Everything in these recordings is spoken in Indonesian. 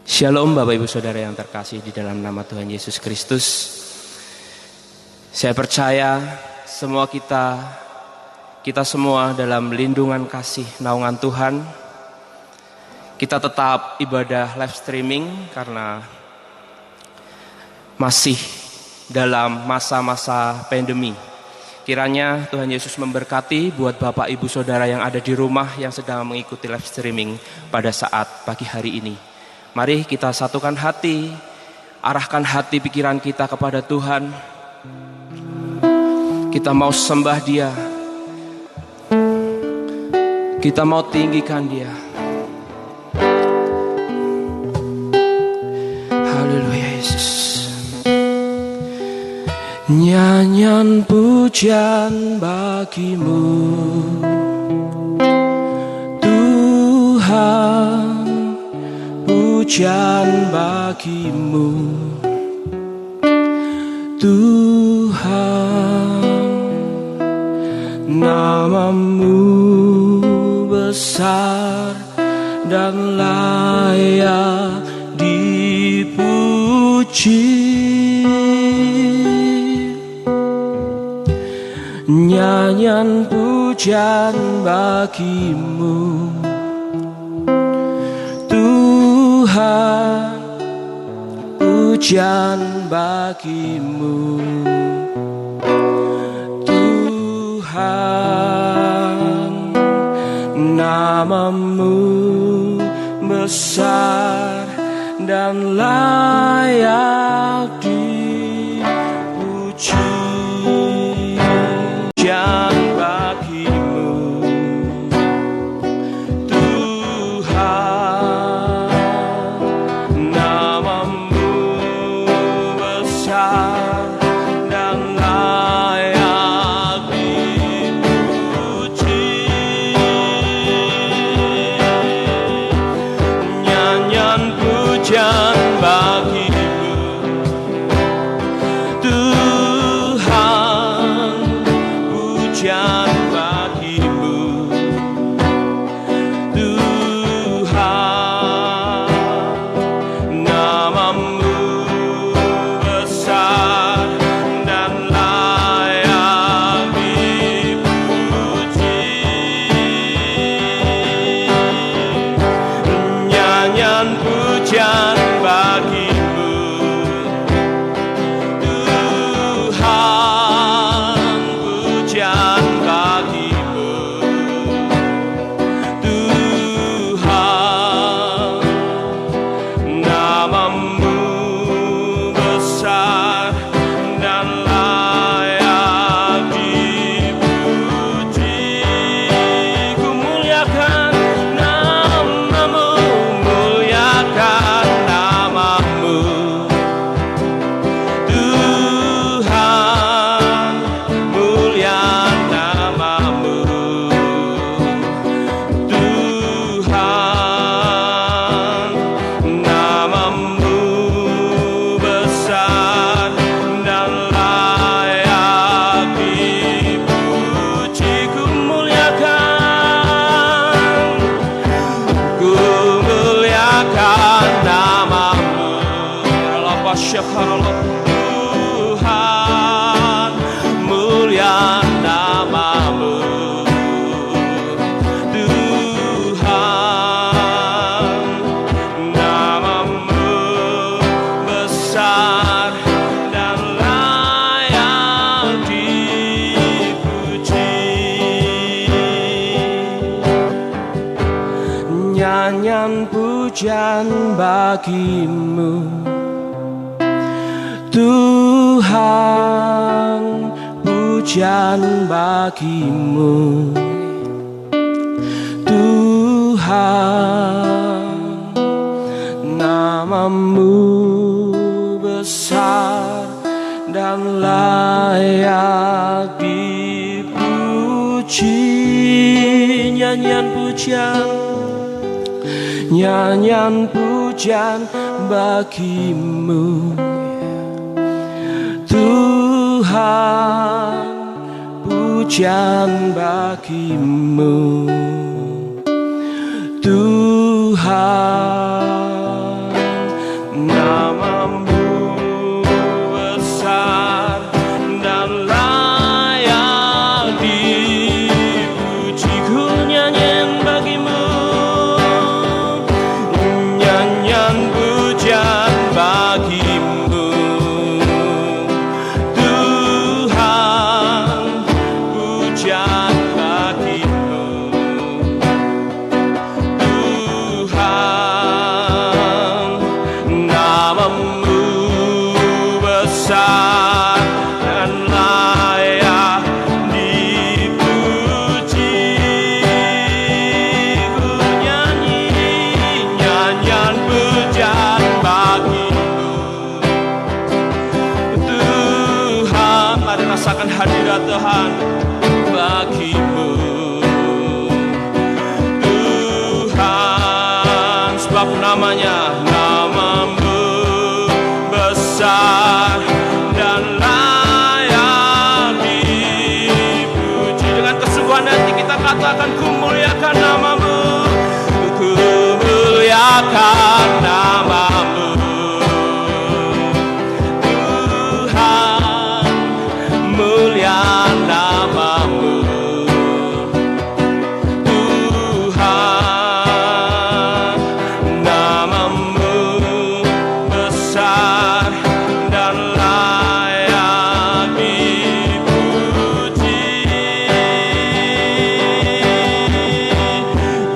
Shalom Bapak Ibu Saudara yang terkasih di dalam nama Tuhan Yesus Kristus. Saya percaya semua kita semua dalam lindungan kasih naungan Tuhan. Kita tetap ibadah live streaming karena masih dalam masa-masa pandemi. Kiranya Tuhan Yesus memberkati buat Bapak Ibu Saudara yang ada di rumah yang sedang mengikuti live streaming pada saat pagi hari ini. Mari kita satukan hati, arahkan hati pikiran kita kepada Tuhan. Kita mau sembah Dia, kita mau tinggikan Dia. Haleluya Yesus. Nyanyian pujian bagimu Tuhan, pujian bagimu Tuhan, nama-Mu besar dan layak dipuji. Nyanyian pujian bagimu Tuhan, pujian bagimu Tuhan, nama-Mu besar dan layak dipuji. Pujian bagimu Tuhan, mulia nama-Mu Tuhan, nama-Mu besar dan layak dipuji. Nyanyian pujian bagimu Tuhan, pujian bagimu Tuhan, nama-Mu besar dan layak dipuji. Nyanyian pujian bagimu Tuhan, pujian bagimu Tuhan, Tuhan bagimu Tuhan, sebab namamu besar dan layak dipuji. Dengan kesungguhan hati kita katakan, ku muliakan namamu, ku muliakan namamu Tuhan, mulia namamu Tuhan, namamu besar dan layak dipuji.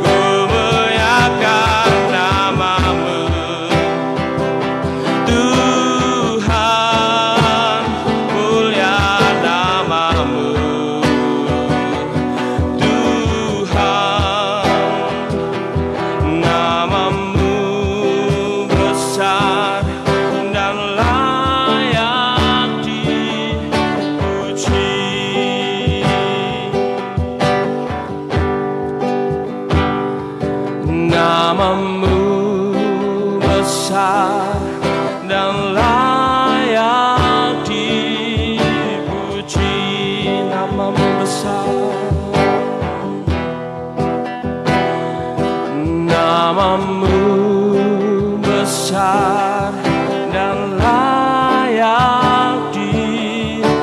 Ku muliakan namamu Tuhan, mulia namamu Tuhan, namamu besar dan layak dipuji. Namamu besar dan layak dipuji. Namamu besar, namamu besar dan layak dipuji.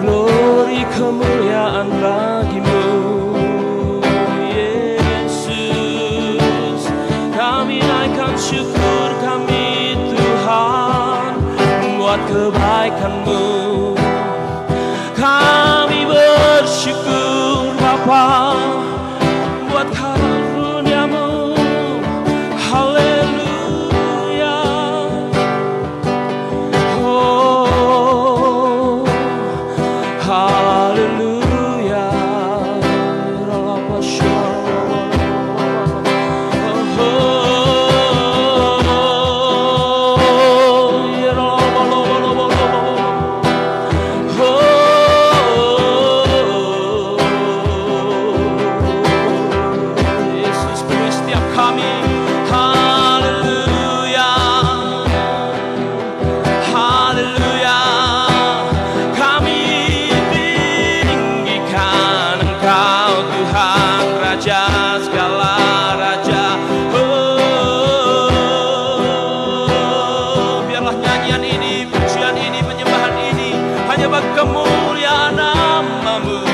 Glory kemuliaan bagimu Yesus, kami naikkan syukur kami Tuhan buat kebaikan-Mu. Kami bersyukur Bapa buat karunia-Mu. Haleluya. Oh, haleluya. Yesus penuhi setiap kami. Haleluya, haleluya. Kami tinggikan Engkau Tuhan, Raja segala raja. Oh, biarlah nyanyian ini, pujian ini, penyembahan ini hanya bagi kemuliaan namamu.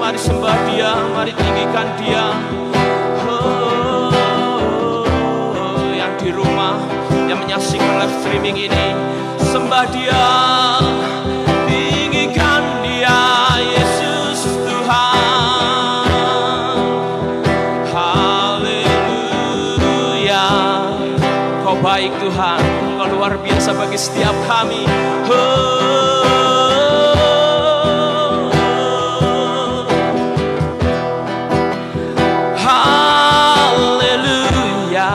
Mari sembah Dia, mari tinggikan Dia. Yang di rumah, yang menyaksikan live streaming ini, sembah Dia, tinggikan Dia, Yesus Tuhan. Haleluya. Kau baik Tuhan, Kau luar biasa bagi setiap kami. Haleluya.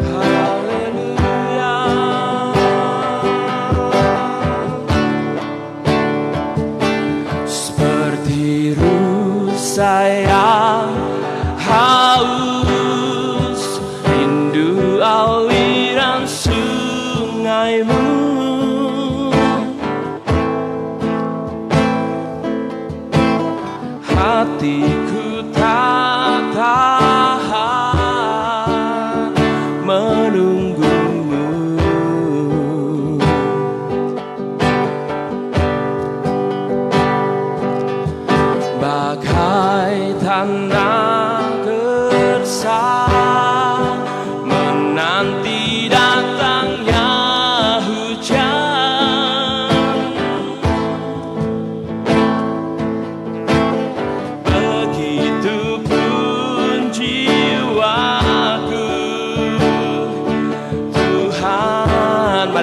Haleluya. Seperti rusa yang haus, rindu awi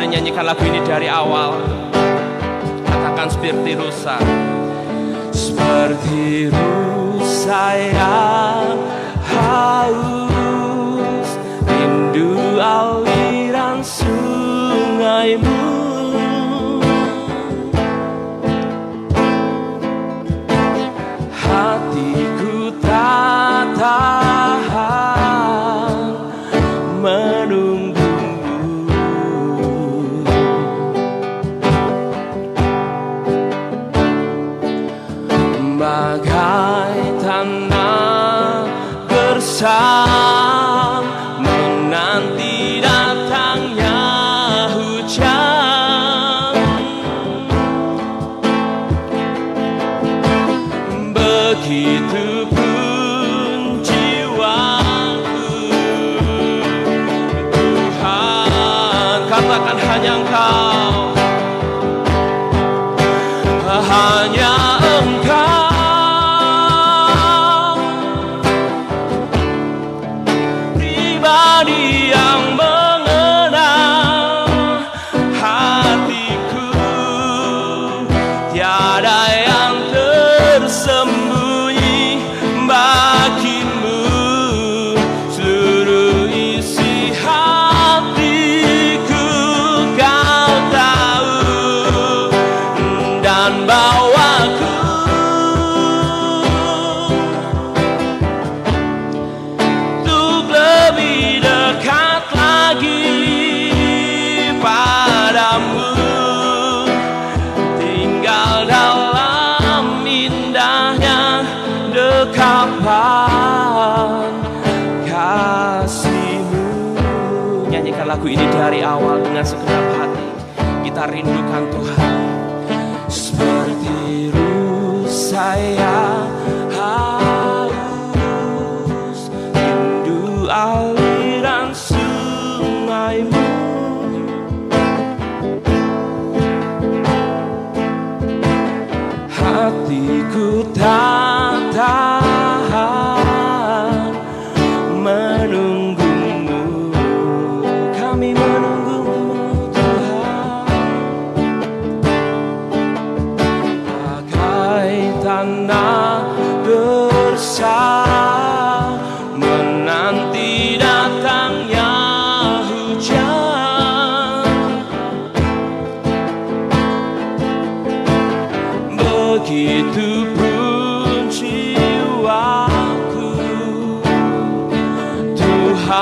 nyanyikan lagu ini dari awal. Katakan seperti rusa. Seperti rusa yang haus, rindu aliran sungaimu. Hatiku tak tahan menunggumu. Bagai tanah gersang menanti datangnya hujan. Begitupun jiwaku, Tuhan, katakan hanya Engkau, hanya Engkau, pribadi yang mengenal hatiku. Tiada yang tersembunyi bagimu, seluruh isi hatiku Kau tahu dan bawaku untuk lebih dekat lagi padamu, tinggal dalam indahnya dekapan kasih-Mu. Nyanyikan lagu ini dari awal dengan segenap hati. Kita rindukan Tuhan. Seperti rusa yang haus, rindu aliran sungaimu. Hatiku tak tahan menunggumu. Kami menunggumu Tuhan. Bagai tanah gersang menanti datangnya hujan. Begitupun jiwaku, Tuhan,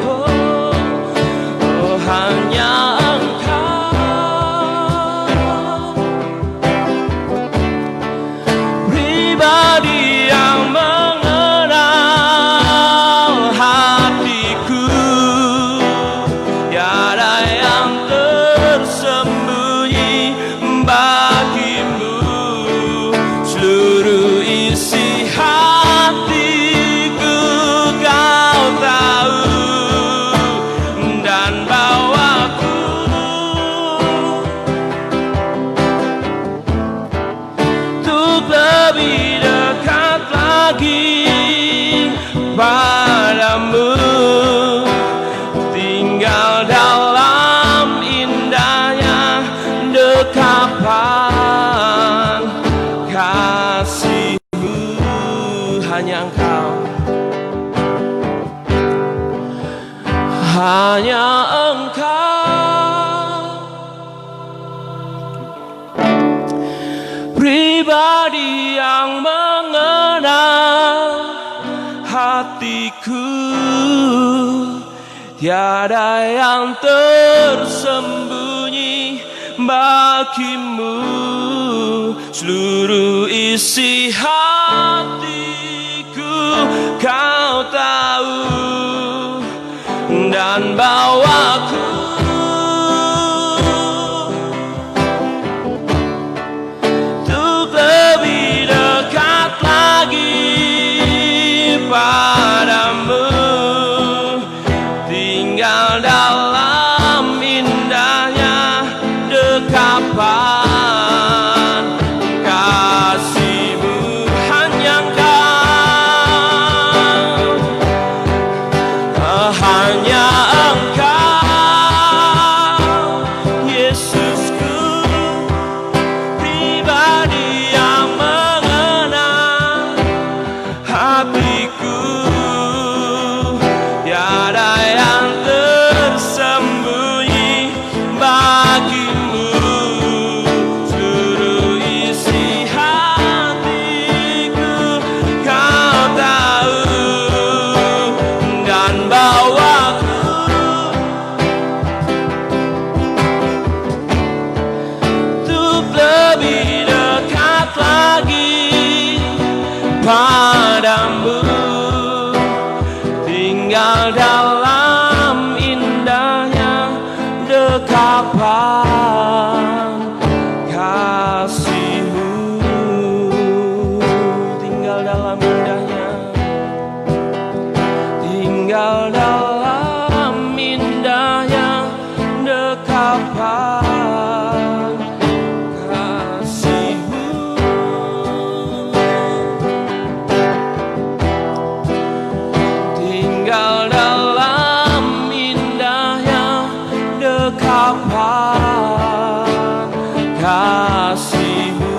oh, hanya Engkau, pribadi yang mengenal hatiku. Tiada yang tersembunyi bagimu, seluruh isi hatiku Kau tahu dan bawaku untuk lebih dekat lagi padamu, tinggal dalam indahnya dekapan kasih-Mu. Hanya Engkau, hanya Engkau, pribadi yang mengenal hatiku. Tiada yang tersembunyi bagimu, seluruh isi hatiku Kau tahu dan bawaku untuk lebih dekat lagi padamu, tinggal dalam indahnya dekapan kasih-Mu. Hanya Engkau, hanya padamu, tinggal dalam indahnya dekapan kasih-Mu, tinggal dalam indahnya, tinggal dalam indahnya dekapan kasih-Mu, tinggal dalam indahnya dekapan kasih-Mu.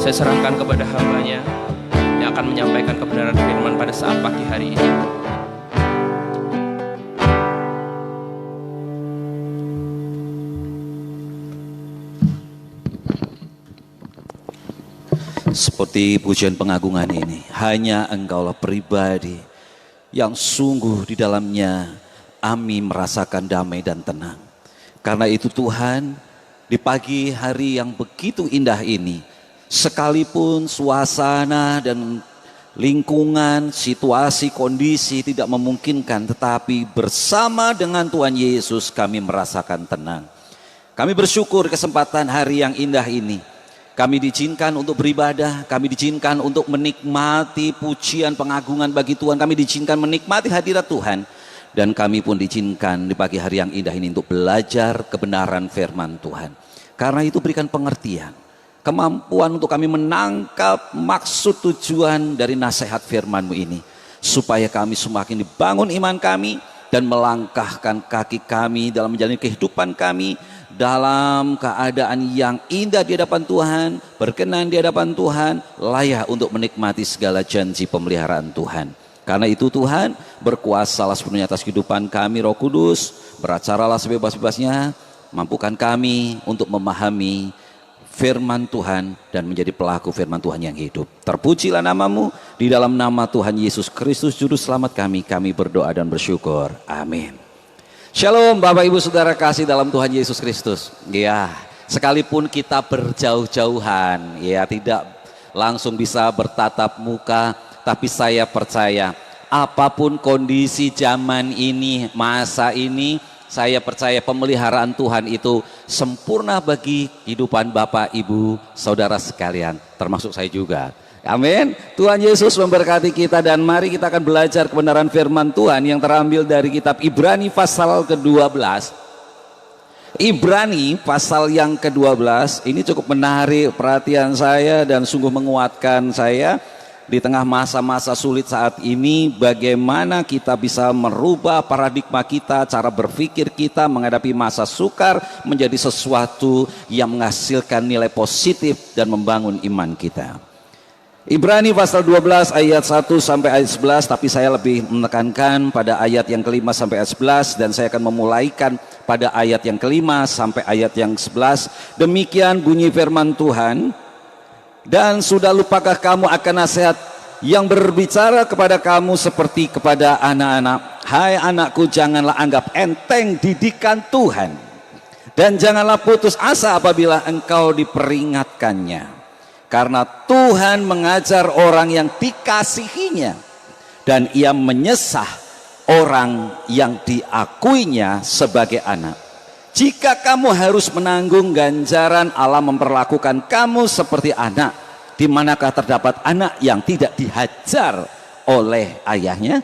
Saya serahkan kepada hamba-Nya yang akan menyampaikan kebenaran firman pada saat pagi hari ini. Seperti pujian pengagungan ini, hanya Engkaulah pribadi yang sungguh di dalamnya kami merasakan damai dan tenang. Karena itu Tuhan, di pagi hari yang begitu indah ini, sekalipun suasana dan lingkungan, situasi, kondisi tidak memungkinkan, tetapi bersama dengan Tuhan Yesus kami merasakan tenang. Kami bersyukur kesempatan hari yang indah ini. Kami diizinkan untuk beribadah, kami diizinkan untuk menikmati pujian pengagungan bagi Tuhan, kami diizinkan menikmati hadirat Tuhan. Dan kami pun diizinkan di pagi hari yang indah ini untuk belajar kebenaran firman Tuhan. Karena itu berikan pengertian, kemampuan untuk kami menangkap maksud tujuan dari nasihat firman-Mu ini. Supaya kami semakin dibangun iman kami dan melangkahkan kaki kami dalam menjalani kehidupan kami dalam keadaan yang indah di hadapan Tuhan, berkenan di hadapan Tuhan, layak untuk menikmati segala janji pemeliharaan Tuhan. Karena itu Tuhan, berkuasalah sepenuhnya atas kehidupan kami, Roh Kudus, beracaralah sebebas-bebasnya, mampukan kami untuk memahami firman Tuhan dan menjadi pelaku firman Tuhan yang hidup. Terpujilah nama-Mu, di dalam nama Tuhan Yesus Kristus Juru Selamat kami berdoa dan bersyukur. Amin. Shalom Bapak Ibu Saudara kasih dalam Tuhan Yesus Kristus. Ya, sekalipun kita berjauh-jauhan, ya tidak langsung bisa bertatap muka, tapi saya percaya apapun kondisi zaman ini, masa ini, saya percaya pemeliharaan Tuhan itu sempurna bagi kehidupan Bapak, Ibu, Saudara sekalian, termasuk saya juga. Amin. Tuhan Yesus memberkati kita dan mari kita akan belajar kebenaran firman Tuhan yang terambil dari kitab Ibrani pasal ke-12. Ibrani pasal yang ke-12 ini cukup menarik perhatian saya dan sungguh menguatkan saya. Di tengah masa-masa sulit saat ini, bagaimana kita bisa merubah paradigma kita, cara berpikir kita menghadapi masa sukar menjadi sesuatu yang menghasilkan nilai positif dan membangun iman kita. Ibrani pasal 12 ayat 1 sampai ayat 11, tapi saya lebih menekankan pada ayat yang kelima sampai ayat 11, dan saya akan memulaikan pada ayat yang kelima sampai ayat yang 11. Demikian bunyi firman Tuhan. Dan sudah lupakah kamu akan nasihat yang berbicara kepada kamu seperti kepada anak-anak? Hai anakku, janganlah anggap enteng didikan Tuhan, dan janganlah putus asa apabila engkau diperingatkannya. Karena Tuhan mengajar orang yang dikasihinya, dan ia menyesah orang yang diakuinya sebagai anak. Jika kamu harus menanggung ganjaran, Allah memperlakukan kamu seperti anak. Di manakah terdapat anak yang tidak dihajar oleh ayahnya?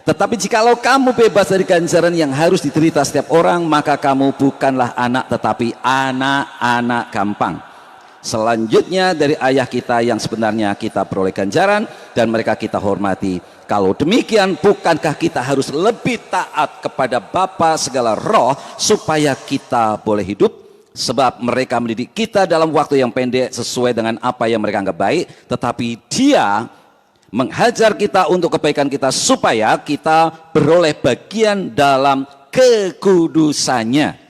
Tetapi jikalau kamu bebas dari ganjaran yang harus diderita setiap orang, maka kamu bukanlah anak tetapi anak-anak gampang. Selanjutnya dari ayah kita yang sebenarnya kita peroleh ganjaran dan mereka kita hormati. Kalau demikian, bukankah kita harus lebih taat kepada Bapa segala roh supaya kita boleh hidup? Sebab mereka mendidik kita dalam waktu yang pendek sesuai dengan apa yang mereka anggap baik, tetapi Dia menghajar kita untuk kebaikan kita supaya kita beroleh bagian dalam kekudusannya.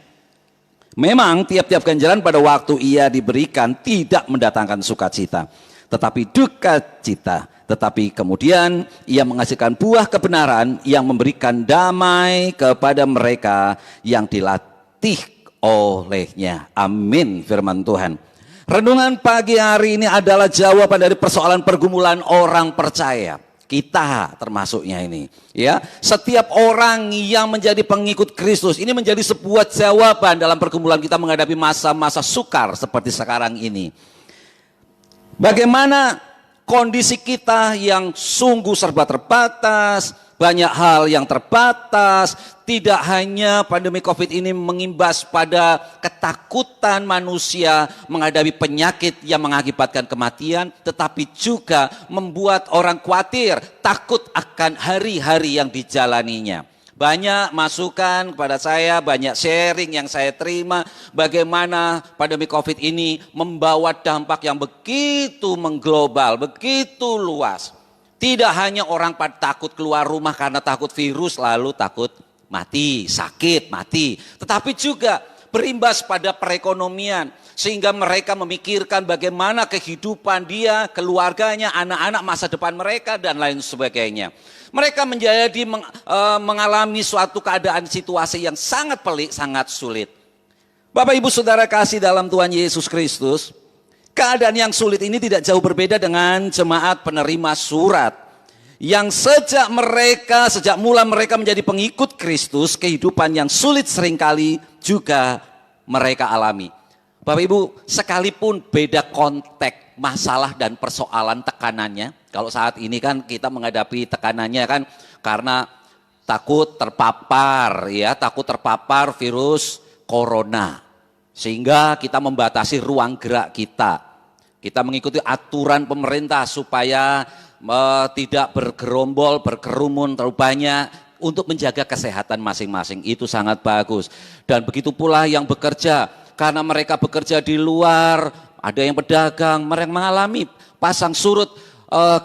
Memang tiap-tiap ganjaran pada waktu ia diberikan tidak mendatangkan sukacita, tetapi duka cita. tetapi kemudian ia menghasilkan buah kebenaran yang memberikan damai kepada mereka yang dilatih olehnya. Amin, firman Tuhan. Renungan pagi hari ini adalah jawaban dari persoalan pergumulan orang percaya. Kita termasuknya ini, ya. Setiap orang yang menjadi pengikut Kristus ini menjadi sebuah jawaban dalam pergumulan kita menghadapi masa-masa sukar seperti sekarang ini. Bagaimana kondisi kita yang sungguh serba terbatas, banyak hal yang terbatas, tidak hanya pandemi COVID ini mengimbas pada ketakutan manusia menghadapi penyakit yang mengakibatkan kematian, tetapi juga membuat orang khawatir, takut akan hari-hari yang dijalaninya. Banyak masukan kepada saya, banyak sharing yang saya terima bagaimana pandemi COVID ini membawa dampak yang begitu mengglobal, begitu luas. Tidak hanya orang pada takut keluar rumah karena takut virus lalu takut mati, sakit, mati. Tetapi juga berimbas pada perekonomian sehingga mereka memikirkan bagaimana kehidupan dia, keluarganya, anak-anak, masa depan mereka dan lain sebagainya. Mereka menjadi mengalami suatu keadaan situasi yang sangat pelik, sangat sulit. Bapak Ibu Saudara kasih dalam Tuhan Yesus Kristus, keadaan yang sulit ini tidak jauh berbeda dengan jemaat penerima surat. Yang sejak mula mereka menjadi pengikut Kristus, kehidupan yang sulit seringkali juga mereka alami. Bapak Ibu, sekalipun beda konteks masalah dan persoalan tekanannya, kalau saat ini kan kita menghadapi tekanannya kan karena takut terpapar virus corona. Sehingga kita membatasi ruang gerak kita. Kita mengikuti aturan pemerintah supaya tidak bergerombol, berkerumun terlalu banyak untuk menjaga kesehatan masing-masing. Itu sangat bagus. Dan begitu pula yang bekerja, karena mereka bekerja di luar, ada yang pedagang, mereka mengalami pasang surut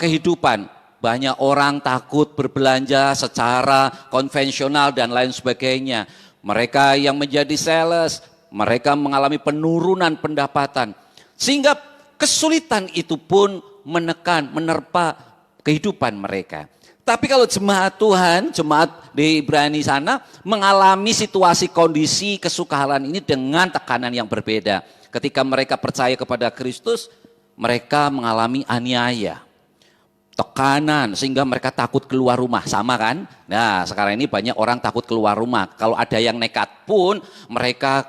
kehidupan. Banyak orang takut berbelanja secara konvensional dan lain sebagainya. Mereka yang menjadi sales, mereka mengalami penurunan pendapatan. Sehingga kesulitan itu pun menerpa kehidupan mereka. Tapi kalau jemaat Tuhan, jemaat di Ibrani sana mengalami situasi kondisi kesukaran ini dengan tekanan yang berbeda. Ketika mereka percaya kepada Kristus, mereka mengalami aniaya, tekanan sehingga mereka takut keluar rumah, sama kan? Nah, sekarang ini banyak orang takut keluar rumah. Kalau ada yang nekat pun mereka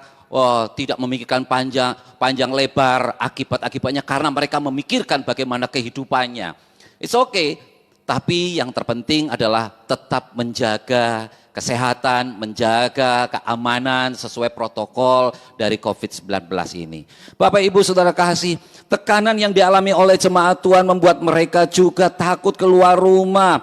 tidak memikirkan panjang lebar akibatnya karena mereka memikirkan bagaimana kehidupannya. It's okay, tapi yang terpenting adalah tetap menjaga kesehatan, menjaga keamanan sesuai protokol dari COVID-19 ini. Bapak Ibu Saudara kasih, tekanan yang dialami oleh jemaat Tuhan membuat mereka juga takut keluar rumah.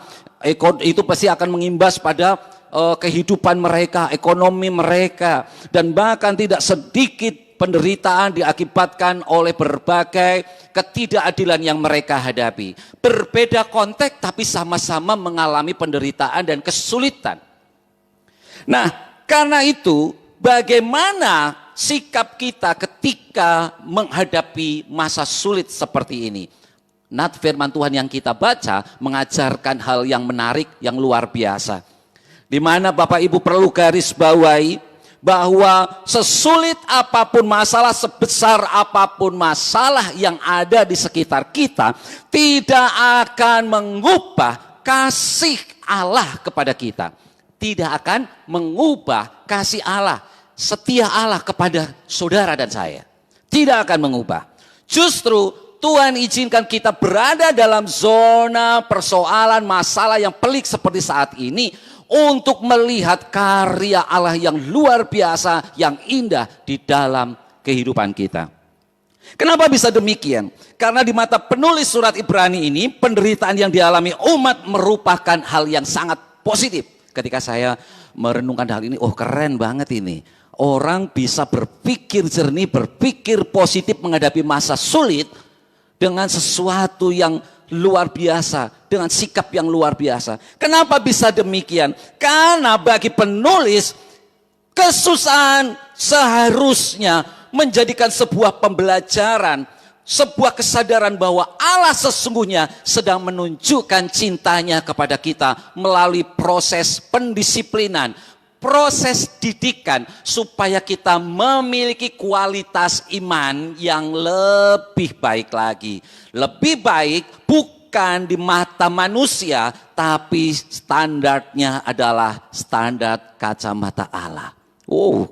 Itu pasti akan mengimbas pada kehidupan mereka, ekonomi mereka, dan bahkan tidak sedikit penderitaan diakibatkan oleh berbagai ketidakadilan yang mereka hadapi. Berbeda konteks tapi sama-sama mengalami penderitaan dan kesulitan. Nah, karena itu bagaimana sikap kita ketika menghadapi masa sulit seperti ini? Firman Tuhan yang kita baca mengajarkan hal yang menarik, yang luar biasa. Di mana Bapak Ibu perlu garis bawahi bahwa sesulit apapun masalah, sebesar apapun masalah yang ada di sekitar kita, tidak akan mengubah kasih Allah kepada kita. Tidak akan mengubah kasih Allah, setia Allah kepada saudara dan saya. Tidak akan mengubah. Justru Tuhan izinkan kita berada dalam zona persoalan masalah yang pelik seperti saat ini, untuk melihat karya Allah yang luar biasa, yang indah di dalam kehidupan kita. Kenapa bisa demikian? Karena di mata penulis surat Ibrani ini, penderitaan yang dialami umat merupakan hal yang sangat positif. Ketika saya merenungkan hal ini, keren banget ini. Orang bisa berpikir jernih, berpikir positif menghadapi masa sulit dengan sesuatu yang luar biasa, dengan sikap yang luar biasa. Kenapa bisa demikian? Karena bagi penulis, kesusahan seharusnya menjadikan sebuah pembelajaran sebuah kesadaran bahwa Allah sesungguhnya sedang menunjukkan cintanya kepada kita melalui proses pendisiplinan, proses didikan supaya kita memiliki kualitas iman yang lebih baik lagi. Lebih baik bukan di mata manusia, tapi standarnya adalah standar kacamata Allah.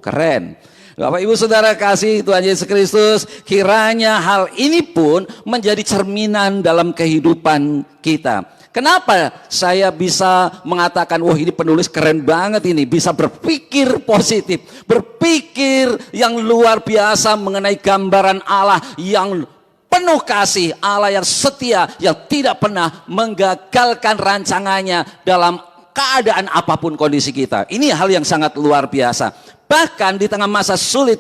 Keren. Bapak Ibu Saudara kasih Tuhan Yesus Kristus, kiranya hal ini pun menjadi cerminan dalam kehidupan kita. Kenapa saya bisa mengatakan, wah ini penulis keren banget ini, bisa berpikir positif, berpikir yang luar biasa mengenai gambaran Allah yang penuh kasih, Allah yang setia, yang tidak pernah menggagalkan rancangannya dalam keadaan apapun kondisi kita. Ini hal yang sangat luar biasa. Bahkan di tengah masa sulit,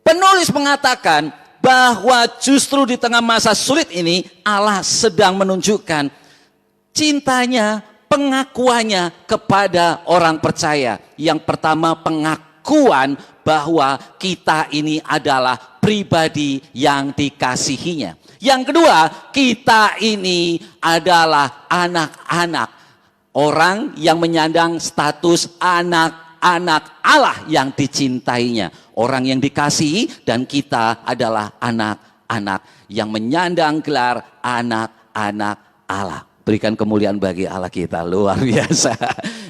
penulis mengatakan bahwa justru di tengah masa sulit ini Allah sedang menunjukkan cintanya, pengakuannya kepada orang percaya. Yang pertama, pengakuan bahwa kita ini adalah pribadi yang dikasihinya. Yang kedua, kita ini adalah anak-anak, orang yang menyandang status anak Allah yang dicintainya, orang yang dikasihi, dan kita adalah anak-anak yang menyandang gelar anak-anak Allah. Berikan kemuliaan bagi Allah kita, luar biasa.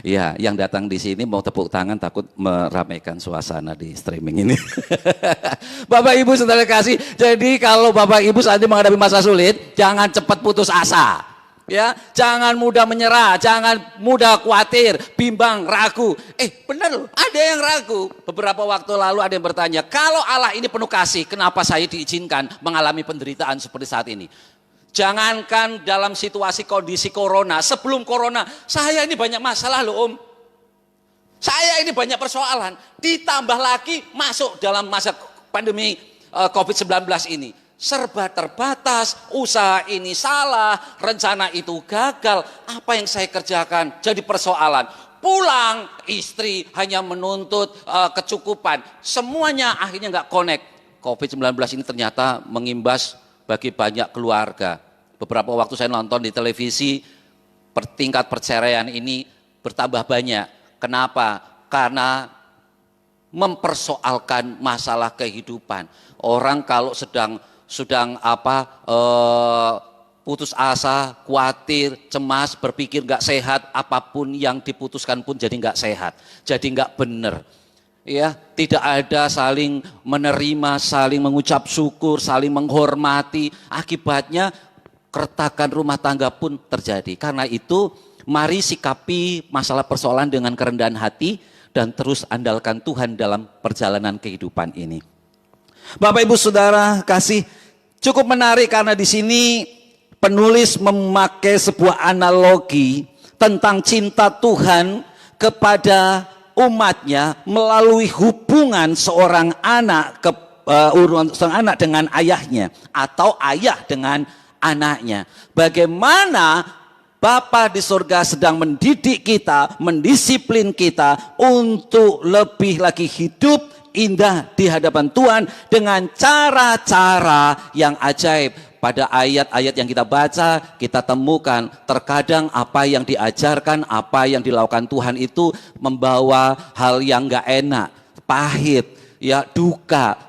Ya, yang datang di sini mau tepuk tangan takut meramaikan suasana di streaming ini. Bapak Ibu Saudara kasih, jadi kalau Bapak Ibu saat ini menghadapi masa sulit, jangan cepat putus asa. Ya, jangan mudah menyerah, jangan mudah khawatir, bimbang, ragu. Benar loh, ada yang ragu. Beberapa waktu lalu ada yang bertanya, kalau Allah ini penuh kasih, kenapa saya diizinkan mengalami penderitaan seperti saat ini? Jangankan dalam situasi kondisi corona, sebelum corona, saya ini banyak masalah loh Om. Saya ini banyak persoalan, ditambah lagi masuk dalam masa pandemi COVID-19 ini. Serba terbatas, usaha ini salah, rencana itu gagal, apa yang saya kerjakan jadi persoalan. Pulang, istri hanya menuntut kecukupan, semuanya akhirnya nggak connect. COVID-19 ini ternyata mengimbas bagi banyak keluarga. Beberapa waktu saya nonton di televisi, tingkat perceraian ini bertambah banyak. Kenapa? Karena mempersoalkan masalah kehidupan. Orang kalau sedang putus asa, khawatir, cemas, berpikir nggak sehat, apapun yang diputuskan pun jadi nggak sehat, jadi nggak benar. Ya, tidak ada saling menerima, saling mengucap syukur, saling menghormati. Akibatnya keretakan rumah tangga pun terjadi. Karena itu, mari sikapi masalah persoalan dengan kerendahan hati dan terus andalkan Tuhan dalam perjalanan kehidupan ini. Bapak Ibu Saudara kasih, cukup menarik karena di sini penulis memakai sebuah analogi tentang cinta Tuhan kepada umatnya melalui hubungan seorang anak dengan ayahnya atau ayah dengan anaknya. Bagaimana Bapa di surga sedang mendidik kita, mendisiplin kita untuk lebih lagi hidup indah di hadapan Tuhan dengan cara-cara yang ajaib. Pada ayat-ayat yang kita baca, kita temukan terkadang apa yang diajarkan, apa yang dilakukan Tuhan itu membawa hal yang gak enak, pahit, ya duka.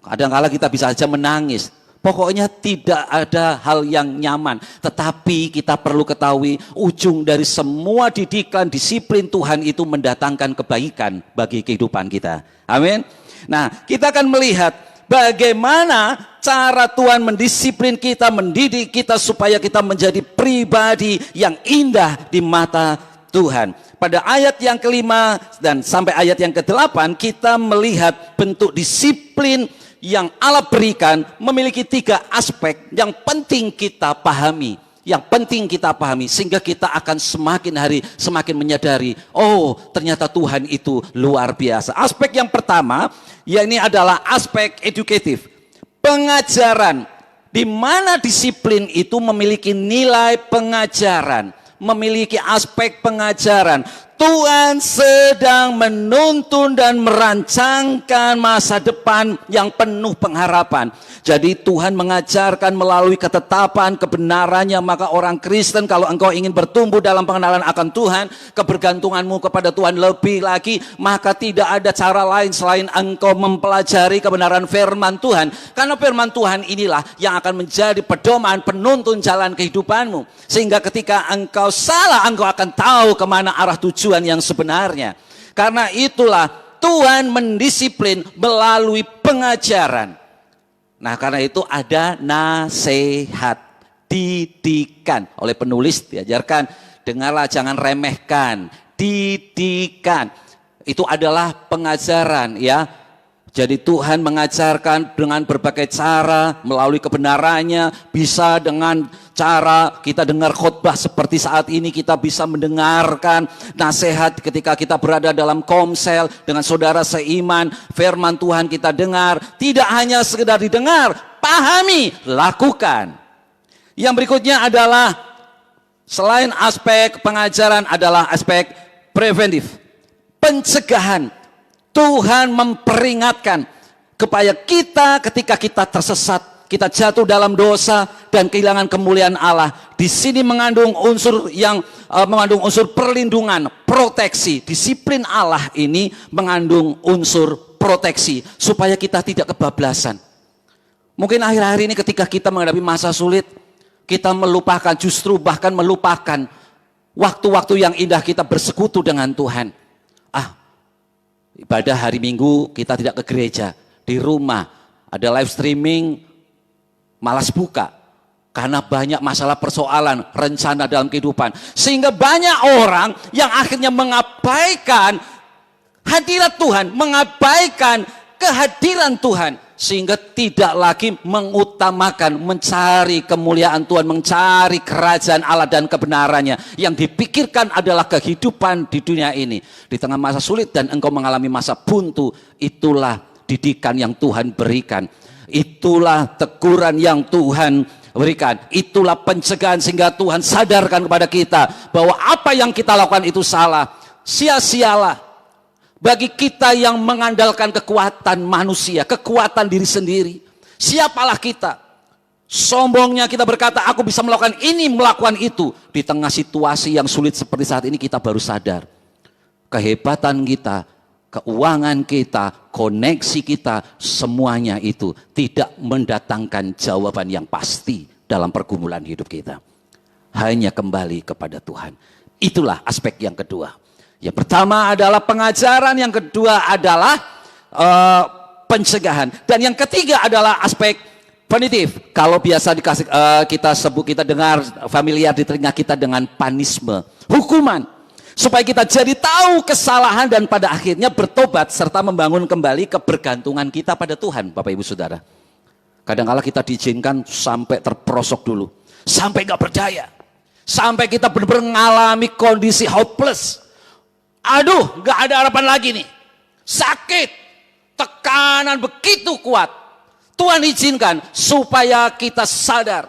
Kadang-kala kita bisa saja menangis. Pokoknya tidak ada hal yang nyaman. Tetapi kita perlu ketahui ujung dari semua didikan, disiplin Tuhan itu mendatangkan kebaikan bagi kehidupan kita. Amin. Nah, kita akan melihat bagaimana cara Tuhan mendisiplin kita, mendidik kita supaya kita menjadi pribadi yang indah di mata Tuhan. Pada ayat yang kelima dan sampai ayat yang ke-8 kita melihat bentuk disiplin yang Allah berikan memiliki 3 aspek yang penting kita pahami. Yang penting kita pahami sehingga kita akan semakin hari semakin menyadari, oh ternyata Tuhan itu luar biasa. Aspek yang pertama, yakni adalah aspek edukatif, pengajaran, di mana disiplin itu memiliki nilai pengajaran, memiliki aspek pengajaran. Tuhan sedang menuntun dan merancangkan masa depan yang penuh pengharapan. Jadi Tuhan mengajarkan melalui ketetapan kebenarannya, maka orang Kristen kalau engkau ingin bertumbuh dalam pengenalan akan Tuhan, kebergantunganmu kepada Tuhan lebih lagi, maka tidak ada cara lain selain engkau mempelajari kebenaran firman Tuhan. Karena firman Tuhan inilah yang akan menjadi pedoman penuntun jalan kehidupanmu. Sehingga ketika engkau salah, engkau akan tahu kemana arah tujuan yang sebenarnya. Karena itulah Tuhan mendisiplin melalui pengajaran. Nah, karena itu ada nasihat, didikan. Oleh penulis diajarkan, dengarlah jangan remehkan, didikan. Itu adalah pengajaran ya. Jadi Tuhan mengajarkan dengan berbagai cara, melalui kebenarannya, bisa dengan cara kita dengar khotbah seperti saat ini, kita bisa mendengarkan nasihat ketika kita berada dalam komsel dengan saudara seiman, firman Tuhan kita dengar, tidak hanya sekedar didengar, pahami, lakukan. Yang berikutnya adalah, selain aspek pengajaran adalah aspek preventif, pencegahan. Tuhan memperingatkan kepada kita ketika kita tersesat, kita jatuh dalam dosa dan kehilangan kemuliaan Allah. Di sini mengandung unsur yang mengandung unsur perlindungan, proteksi. Disiplin Allah ini mengandung unsur proteksi supaya kita tidak kebablasan. Mungkin akhir-akhir ini ketika kita menghadapi masa sulit, kita melupakan, justru bahkan melupakan waktu-waktu yang indah kita bersekutu dengan Tuhan. Ibadah hari Minggu kita tidak ke gereja, di rumah ada live streaming, malas buka karena banyak masalah persoalan rencana dalam kehidupan, sehingga banyak orang yang akhirnya mengabaikan hadirat Tuhan, mengabaikan kehadiran Tuhan, sehingga tidak lagi mengutamakan mencari kemuliaan Tuhan, mencari kerajaan Allah dan kebenarannya. Yang dipikirkan adalah kehidupan di dunia ini. Di tengah masa sulit dan engkau mengalami masa buntu, itulah didikan yang Tuhan berikan. Itulah teguran yang Tuhan berikan. Itulah pencegahan sehingga Tuhan sadarkan kepada kita bahwa apa yang kita lakukan itu salah. Sia-sialah. Bagi kita yang mengandalkan kekuatan manusia, kekuatan diri sendiri, siapalah kita? Sombongnya kita berkata, aku bisa melakukan ini, melakukan itu. Di tengah situasi yang sulit seperti saat ini, kita baru sadar. Kehebatan kita, keuangan kita, koneksi kita, semuanya itu tidak mendatangkan jawaban yang pasti dalam pergumulan hidup kita. Hanya kembali kepada Tuhan. Itulah aspek yang kedua. Yang pertama adalah pengajaran, yang kedua adalah pencegahan, dan yang ketiga adalah aspek punitif. Kalau biasa dikasih kita dengar familiar di telinga kita dengan panisme, hukuman, supaya kita jadi tahu kesalahan dan pada akhirnya bertobat serta membangun kembali kebergantungan kita pada Tuhan. Bapak Ibu Saudara, kadang-kala kita diizinkan sampai terperosok dulu, sampai nggak berdaya, sampai kita benar-benar mengalami kondisi hopeless. Aduh, gak ada harapan lagi nih. Sakit, tekanan begitu kuat. Tuhan izinkan supaya kita sadar.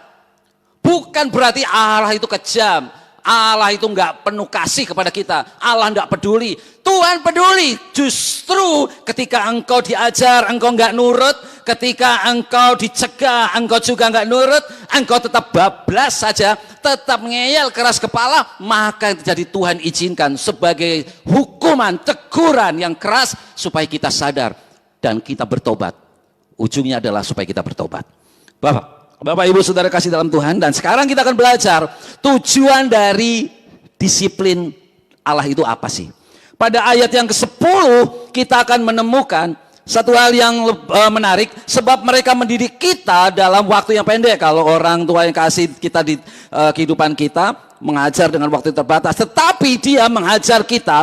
Bukan berarti Allah itu kejam. Allah itu gak penuh kasih kepada kita. Allah gak peduli. Tuhan peduli. Justru ketika engkau diajar, engkau gak nurut. Ketika engkau dicegah, engkau juga gak nurut. Engkau tetap bablas saja, tetap ngeyel keras kepala, maka jadi Tuhan izinkan sebagai hukuman, teguran yang keras supaya kita sadar dan kita bertobat. Ujungnya adalah supaya kita bertobat. Bapak Ibu Saudara kasih dalam Tuhan, dan sekarang kita akan belajar tujuan dari disiplin Allah itu apa sih. Pada ayat yang ke-10 kita akan menemukan satu hal yang menarik, sebab mereka mendidik kita dalam waktu yang pendek. Kalau orang tua yang kasih kita di kehidupan kita, mengajar dengan waktu terbatas, tetapi dia menghajar kita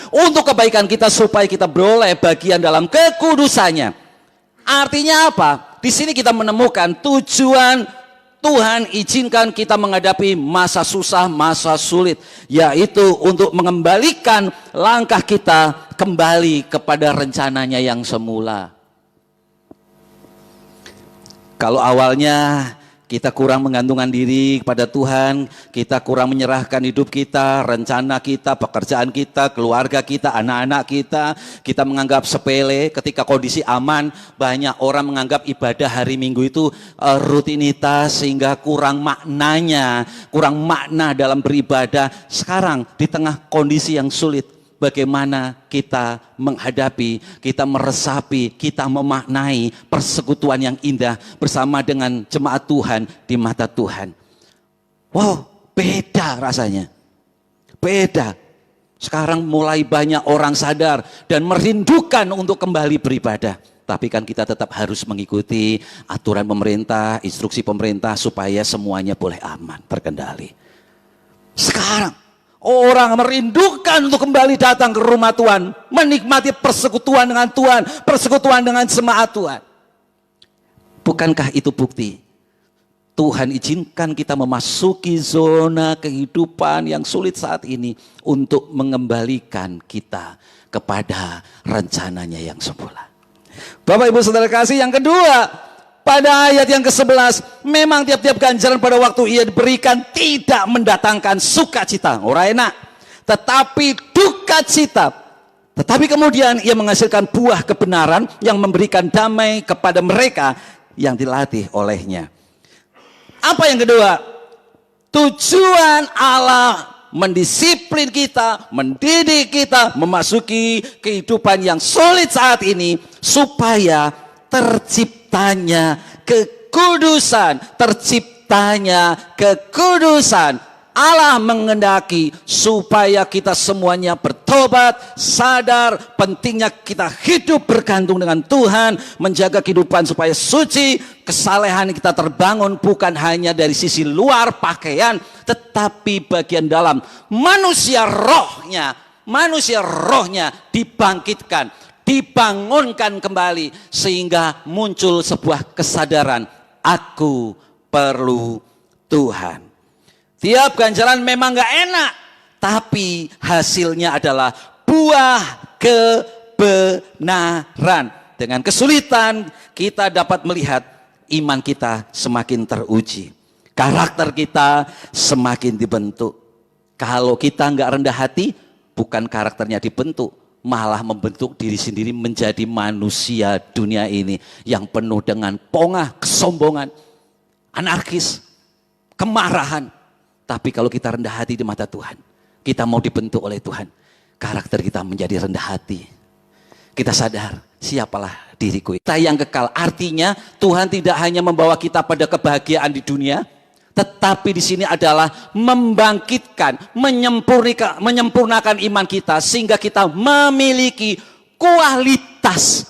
untuk kebaikan kita supaya kita beroleh bagian dalam kekudusannya. Artinya apa? Di sini kita menemukan tujuan Tuhan izinkan kita menghadapi masa susah, masa sulit, yaitu untuk mengembalikan langkah kita kembali kepada rencananya yang semula. Kalau awalnya Kita kurang menggantungkan diri kepada Tuhan, kita kurang menyerahkan hidup kita, rencana kita, pekerjaan kita, keluarga kita, anak-anak kita menganggap sepele. Ketika kondisi aman, banyak orang menganggap ibadah hari Minggu itu rutinitas sehingga kurang maknanya, kurang makna dalam beribadah. Sekarang di tengah kondisi yang sulit, bagaimana kita menghadapi, kita meresapi, kita memaknai persekutuan yang indah bersama dengan jemaat Tuhan di mata Tuhan. Wow, beda rasanya. Beda. Sekarang mulai banyak orang sadar dan merindukan untuk kembali beribadah. Tapi kan kita tetap harus mengikuti aturan pemerintah, instruksi pemerintah supaya semuanya boleh aman, terkendali. Sekarang orang merindukan untuk kembali datang ke rumah Tuhan, menikmati persekutuan dengan Tuhan, persekutuan dengan jemaat Tuhan. Bukankah itu bukti Tuhan izinkan kita memasuki zona kehidupan yang sulit saat ini untuk mengembalikan kita kepada rencananya yang semula. Bapak Ibu Saudara kasih, yang kedua, pada ayat yang ke-11, memang tiap-tiap ganjaran pada waktu ia diberikan tidak mendatangkan sukacita, ora enak, tetapi duka cita. Tetapi kemudian ia menghasilkan buah kebenaran yang memberikan damai kepada mereka yang dilatih olehnya. Apa yang kedua? Tujuan Allah mendisiplin kita, mendidik kita memasuki kehidupan yang sulit saat ini supaya terciptanya kekudusan, Allah mengendaki supaya kita semuanya bertobat, sadar pentingnya kita hidup bergantung dengan Tuhan, menjaga kehidupan supaya suci, kesalehan kita terbangun bukan hanya dari sisi luar pakaian, tetapi bagian dalam manusia rohnya dibangkitkan, dibangunkan kembali sehingga muncul sebuah kesadaran, aku perlu Tuhan. Tiap ganjaran memang gak enak, tapi hasilnya adalah buah kebenaran. Dengan kesulitan kita dapat melihat iman kita semakin teruji, karakter kita semakin dibentuk. Kalau kita gak rendah hati, bukan karakternya dibentuk, malah membentuk diri sendiri menjadi manusia dunia ini yang penuh dengan pongah, kesombongan, anarkis, kemarahan. Tapi kalau kita rendah hati di mata Tuhan, kita mau dibentuk oleh Tuhan, karakter kita menjadi rendah hati. Kita sadar, siapalah diriku. Kita yang kekal, artinya Tuhan tidak hanya membawa kita pada kebahagiaan di dunia, tetapi di sini adalah membangkitkan, menyempurnakan iman kita sehingga kita memiliki kualitas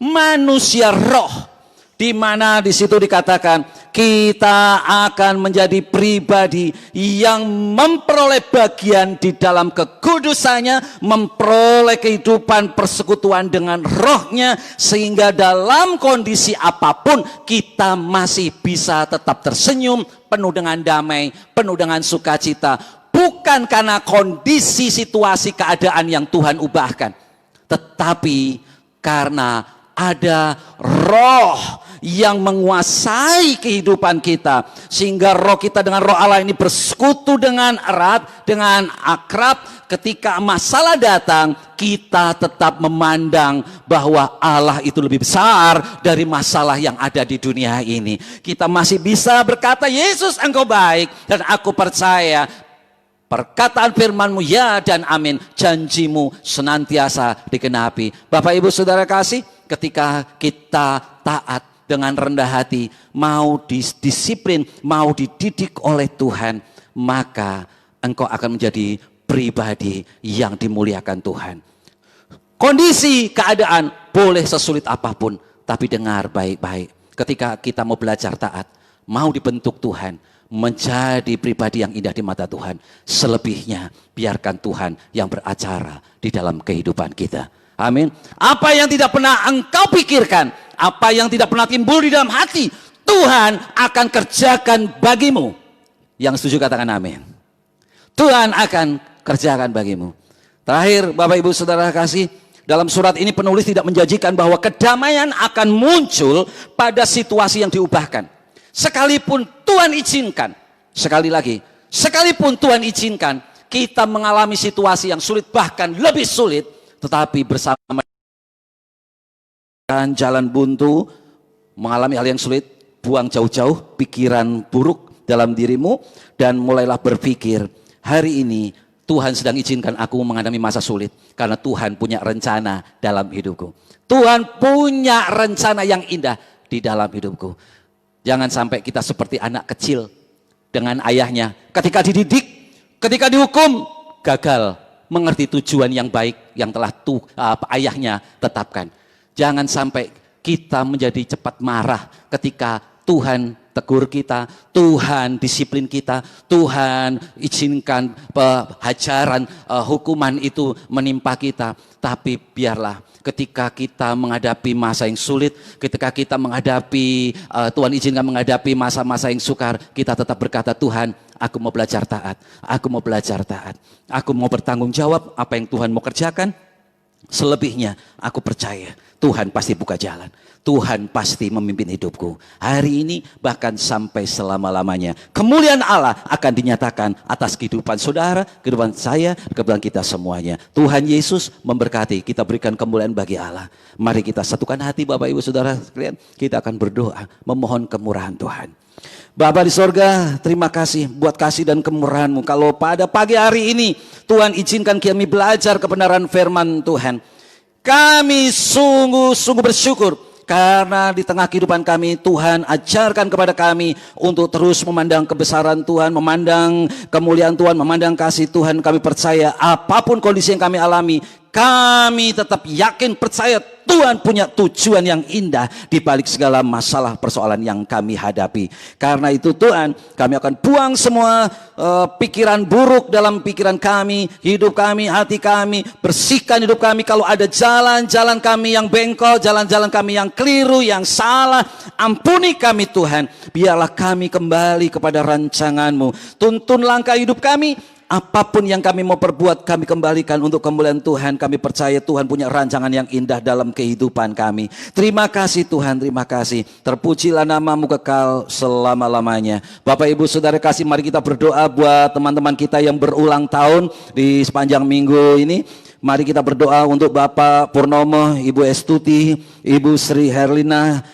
manusia roh, di mana di situ dikatakan kita akan menjadi pribadi yang memperoleh bagian di dalam kekudusannya, memperoleh kehidupan persekutuan dengan rohnya, sehingga dalam kondisi apapun kita masih bisa tetap tersenyum, penuh dengan damai, penuh dengan sukacita. Bukan karena kondisi, situasi, keadaan yang Tuhan ubahkan, tetapi karena ada roh yang menguasai kehidupan kita, sehingga roh kita dengan roh Allah ini bersekutu dengan erat, dengan akrab. Ketika masalah datang, kita tetap memandang bahwa Allah itu lebih besar dari masalah yang ada di dunia ini. Kita masih bisa berkata, Yesus engkau baik dan aku percaya perkataan firman-Mu ya dan amin, janji-Mu senantiasa digenapi. Bapak Ibu Saudara kasih, ketika kita taat dengan rendah hati, mau disiplin, mau dididik oleh Tuhan, maka engkau akan menjadi pribadi yang dimuliakan Tuhan. Kondisi, keadaan boleh sesulit apapun, tapi dengar baik-baik. Ketika kita mau belajar taat, mau dibentuk Tuhan, menjadi pribadi yang indah di mata Tuhan, selebihnya biarkan Tuhan yang beracara di dalam kehidupan kita. Amin. Apa yang tidak pernah engkau pikirkan, apa yang tidak pernah timbul di dalam hati, Tuhan akan kerjakan bagimu. Yang setuju katakan amin. Tuhan akan kerjakan bagimu. Terakhir, Bapak Ibu Saudara kasih, dalam surat ini penulis tidak menjanjikan bahwa kedamaian akan muncul pada situasi yang diubahkan. sekalipun Tuhan izinkan, sekali lagi, sekalipun Tuhan izinkan kita mengalami situasi yang sulit, bahkan lebih sulit, tetapi bersama jalan buntu, mengalami hal yang sulit, buang jauh-jauh pikiran buruk dalam dirimu dan mulailah berpikir, hari ini Tuhan sedang izinkan aku menghadapi masa sulit karena Tuhan punya rencana dalam hidupku. Tuhan punya rencana yang indah di dalam hidupku. Jangan sampai kita seperti anak kecil dengan ayahnya, ketika dididik, ketika dihukum, gagal mengerti tujuan yang baik yang telah ayahnya tetapkan. Jangan sampai kita menjadi cepat marah ketika Tuhan tegur kita, Tuhan disiplin kita, Tuhan izinkan hajaran, hukuman itu menimpa kita. Tapi biarlah ketika kita menghadapi masa yang sulit, ketika kita menghadapi, Tuhan izinkan menghadapi masa-masa yang sukar, kita tetap berkata, Tuhan, aku mau belajar taat, aku mau belajar taat, aku mau bertanggung jawab apa yang Tuhan mau kerjakan. Selebihnya aku percaya Tuhan pasti buka jalan, Tuhan pasti memimpin hidupku hari ini bahkan sampai selama-lamanya. Kemuliaan Allah akan dinyatakan atas kehidupan saudara, kehidupan saya, kehidupan kita semuanya. Tuhan Yesus memberkati, kita berikan kemuliaan bagi Allah. Mari kita satukan hati Bapak Ibu Saudara sekalian, kita akan berdoa memohon kemurahan Tuhan. Bapa di sorga, terima kasih buat kasih dan kemurahan-Mu. Kalau pada pagi hari ini Tuhan izinkan kami belajar kebenaran firman Tuhan, kami sungguh-sungguh bersyukur karena di tengah kehidupan kami Tuhan ajarkan kepada kami untuk terus memandang kebesaran Tuhan, memandang kemuliaan Tuhan, memandang kasih Tuhan. Kami percaya apapun kondisi yang kami alami, kami tetap yakin percaya Tuhan punya tujuan yang indah di balik segala masalah persoalan yang kami hadapi. Karena itu Tuhan, kami akan buang semua pikiran buruk dalam pikiran kami, hidup kami, hati kami, bersihkan hidup kami. Kalau ada jalan-jalan kami yang bengkok, jalan-jalan kami yang keliru, yang salah, ampuni kami Tuhan. Biarlah kami kembali kepada rancangan-Mu. Tuntun langkah hidup kami. Apapun yang kami mau perbuat, kami kembalikan untuk kemuliaan Tuhan. Kami percaya Tuhan punya rancangan yang indah dalam kehidupan kami. Terima kasih Tuhan, terima kasih. Terpujilah nama-Mu kekal selama-lamanya. Bapak Ibu Saudara kasih, mari kita berdoa buat teman-teman kita yang berulang tahun di sepanjang minggu ini. Mari kita berdoa untuk Bapak Purnomo, Ibu Estuti, Ibu Sri Herlina,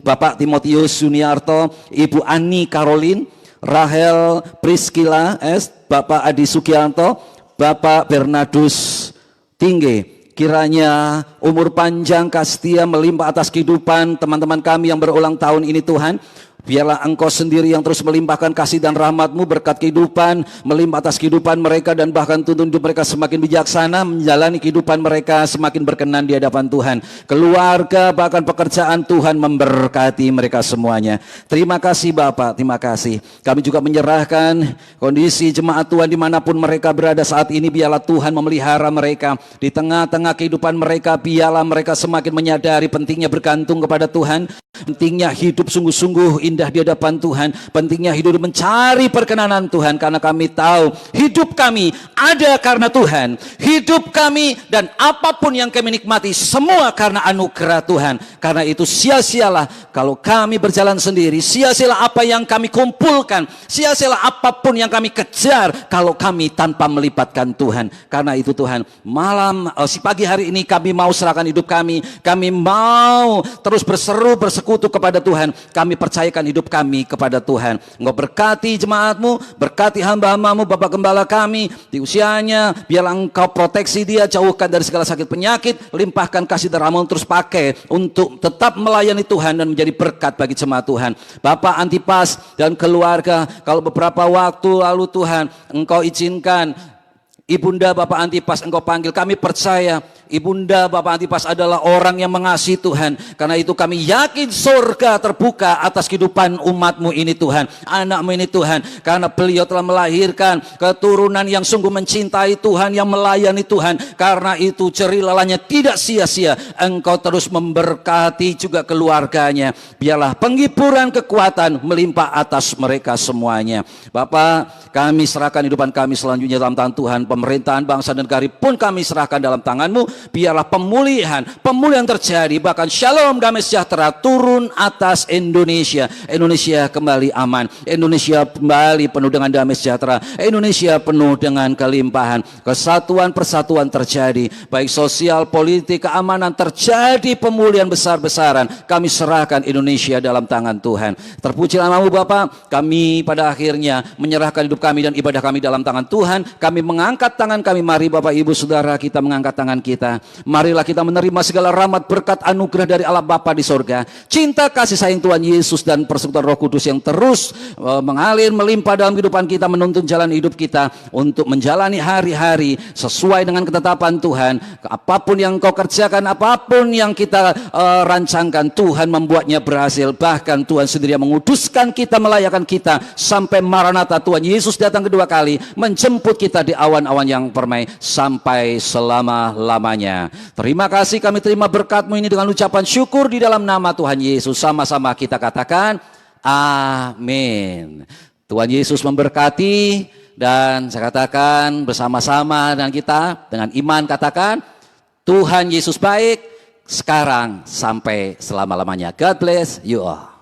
Bapak Timotius Yuniarto, Ibu Ani Karolin, Rahel Priskila S, Bapak Adi Sugianto, Bapak Bernardus Tingge. Kiranya umur panjang, kasih setia melimpah atas kehidupan teman-teman kami yang berulang tahun ini Tuhan. Biarlah Engkau sendiri yang terus melimpahkan kasih dan rahmat-Mu, berkat kehidupan, melimpah atas kehidupan mereka dan bahkan tuntun hidup mereka semakin bijaksana, menjalani kehidupan mereka semakin berkenan di hadapan Tuhan. Keluarga bahkan pekerjaan Tuhan memberkati mereka semuanya. Terima kasih Bapak, terima kasih. Kami juga menyerahkan kondisi jemaat Tuhan dimanapun mereka berada saat ini. Biarlah Tuhan memelihara mereka di tengah-tengah kehidupan mereka. Biarlah mereka semakin menyadari pentingnya bergantung kepada Tuhan, pentingnya hidup sungguh-sungguh indah di hadapan Tuhan, pentingnya hidup mencari perkenanan Tuhan, karena kami tahu hidup kami ada karena Tuhan, hidup kami dan apapun yang kami nikmati semua karena anugerah Tuhan. Karena itu sia-sialah kalau kami berjalan sendiri, sia-sialah apa yang kami kumpulkan, sia-sialah apapun yang kami kejar kalau kami tanpa melibatkan Tuhan. Karena itu Tuhan, pagi hari ini kami mau serahkan hidup kami mau terus berseru bersekutu kepada Tuhan. Kami percayakan hidup kami kepada Tuhan. Engkau berkati jemaat-Mu, berkati hamba-hamba-Mu, Bapak Gembala kami di usianya. Biarlah Engkau proteksi dia, jauhkan dari segala sakit penyakit, limpahkan kasih dan rahmat terus pakai untuk tetap melayani Tuhan dan menjadi berkat bagi jemaat Tuhan. Bapak Antipas dan keluarga, kalau beberapa waktu lalu Tuhan Engkau izinkan Ibunda Bapak Antipas Engkau panggil, kami percaya Ibunda Bapak Antipas adalah orang yang mengasihi Tuhan. Karena itu kami yakin surga terbuka atas kehidupan umat-Mu ini Tuhan, anak-Mu ini Tuhan. Karena beliau telah melahirkan keturunan yang sungguh mencintai Tuhan, yang melayani Tuhan. Karena itu jerih lelahnya tidak sia-sia. Engkau terus memberkati juga keluarganya. Biarlah penghiburan kekuatan melimpah atas mereka semuanya. Bapak, kami serahkan kehidupan kami selanjutnya dalam tangan Tuhan. Pemerintahan bangsa dan negara pun kami serahkan dalam tangan-Mu. biarlah pemulihan terjadi, bahkan shalom damai sejahtera turun atas Indonesia. Indonesia kembali aman, Indonesia kembali penuh dengan damai sejahtera, Indonesia penuh dengan kelimpahan, kesatuan persatuan terjadi, baik sosial, politik, keamanan terjadi, pemulihan besar-besaran. Kami serahkan Indonesia dalam tangan Tuhan. Terpuji nama-Mu Bapa. Kami pada akhirnya menyerahkan hidup kami dan ibadah kami dalam tangan Tuhan. Kami mengangkat tangan kami. Mari Bapak Ibu Saudara kita mengangkat tangan kita. Marilah kita menerima segala rahmat berkat anugerah dari Allah Bapa di sorga. Cinta kasih sayang Tuhan Yesus dan persekutuan Roh Kudus yang terus mengalir melimpah dalam kehidupan kita, menuntun jalan hidup kita untuk menjalani hari-hari sesuai dengan ketetapan Tuhan. Apapun yang Kau kerjakan, apapun yang kita rancangkan, Tuhan membuatnya berhasil. Bahkan Tuhan sendiri yang menguduskan kita, melayakan kita sampai Maranatha, Tuhan Yesus datang kedua kali menjemput kita di awan-awan yang permai sampai selama-lamanya. Terima kasih, kami terima berkat-Mu ini dengan ucapan syukur di dalam nama Tuhan Yesus. Sama-sama kita katakan amin. Tuhan Yesus memberkati, dan saya katakan bersama-sama dengan kita dengan iman katakan Tuhan Yesus baik sekarang sampai selama-lamanya. God bless you all.